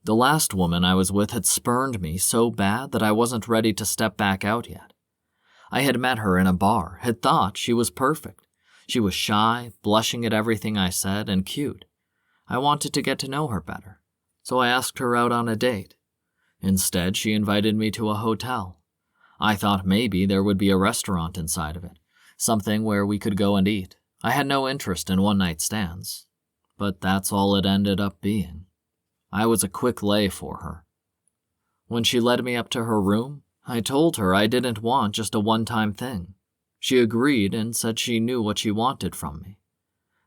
The last woman I was with had spurned me so bad that I wasn't ready to step back out yet. I had met her in a bar, had thought she was perfect. She was shy, blushing at everything I said, and cute. I wanted to get to know her better, so I asked her out on a date. Instead, she invited me to a hotel. I thought maybe there would be a restaurant inside of it, something where we could go and eat. I had no interest in one-night stands, but that's all it ended up being. I was a quick lay for her. When she led me up to her room, I told her I didn't want just a one-time thing. She agreed and said she knew what she wanted from me.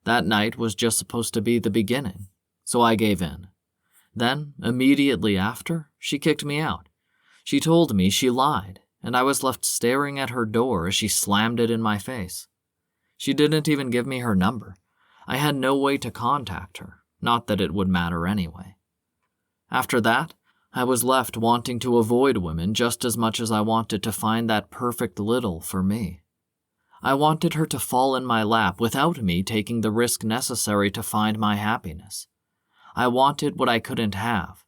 That night was just supposed to be the beginning, so I gave in. Then, immediately after, she kicked me out. She told me she lied, and I was left staring at her door as she slammed it in my face. She didn't even give me her number. I had no way to contact her, not that it would matter anyway. After that, I was left wanting to avoid women just as much as I wanted to find that perfect little for me. I wanted her to fall in my lap without me taking the risk necessary to find my happiness. I wanted what I couldn't have,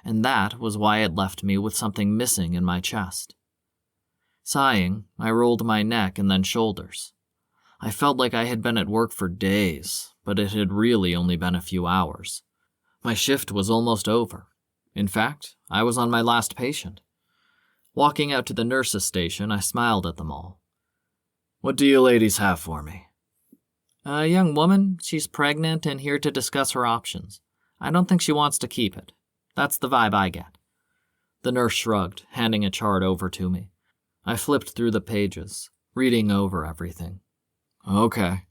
and that was why it left me with something missing in my chest. Sighing, I rolled my neck and then shoulders. I felt like I had been at work for days, but it had really only been a few hours. My shift was almost over. In fact, I was on my last patient. Walking out to the nurse's station, I smiled at them all. "What do you ladies have for me?" "A young woman. She's pregnant and here to discuss her options. I don't think she wants to keep it. That's the vibe I get." The nurse shrugged, handing a chart over to me. I flipped through the pages, reading over everything. "Okay.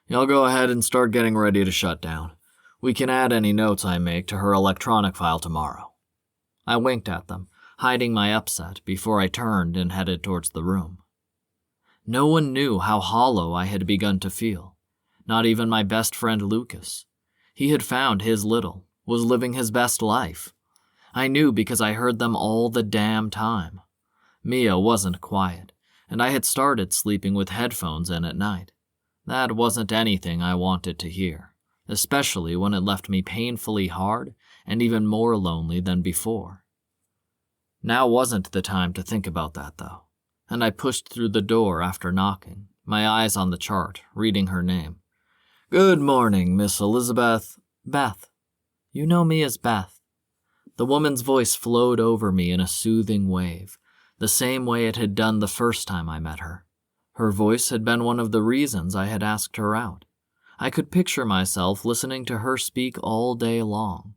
Y'all go ahead and start getting ready to shut down. We can add any notes I make to her electronic file tomorrow." I winked at them, hiding my upset before I turned and headed towards the room. No one knew how hollow I had begun to feel, not even my best friend Lucas. He had found his little, was living his best life. I knew because I heard them all the damn time. Mia wasn't quiet, and I had started sleeping with headphones in at night. That wasn't anything I wanted to hear, especially when it left me painfully hard and even more lonely than before. Now wasn't the time to think about that, though, and I pushed through the door after knocking, my eyes on the chart, reading her name. "Good morning, Miss Elizabeth." "Beth. You know me as Beth." The woman's voice flowed over me in a soothing wave, the same way it had done the first time I met her. Her voice had been one of the reasons I had asked her out. I could picture myself listening to her speak all day long.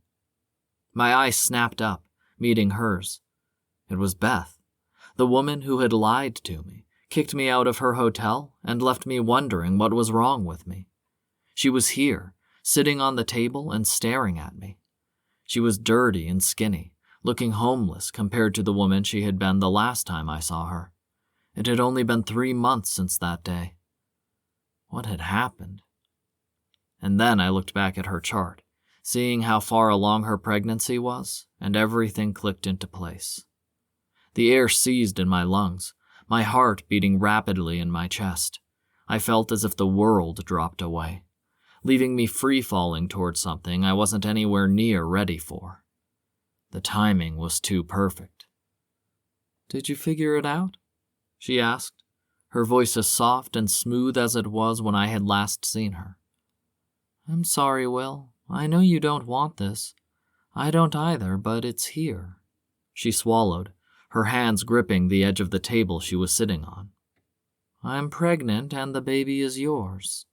My eyes snapped up, meeting hers. It was Beth, the woman who had lied to me, kicked me out of her hotel, and left me wondering what was wrong with me. She was here, sitting on the table and staring at me. She was dirty and skinny, looking homeless compared to the woman she had been the last time I saw her. It had only been 3 months since that day. What had happened? And then I looked back at her chart, seeing how far along her pregnancy was, and everything clicked into place. The air seized in my lungs, my heart beating rapidly in my chest. I felt as if the world dropped away, leaving me free-falling towards something I wasn't anywhere near ready for. The timing was too perfect. "Did you figure it out?" she asked, her voice as soft and smooth as it was when I had last seen her. "I'm sorry, Will. I know you don't want this. I don't either, but it's here." She swallowed, her hands gripping the edge of the table she was sitting on. "I'm pregnant and the baby is yours."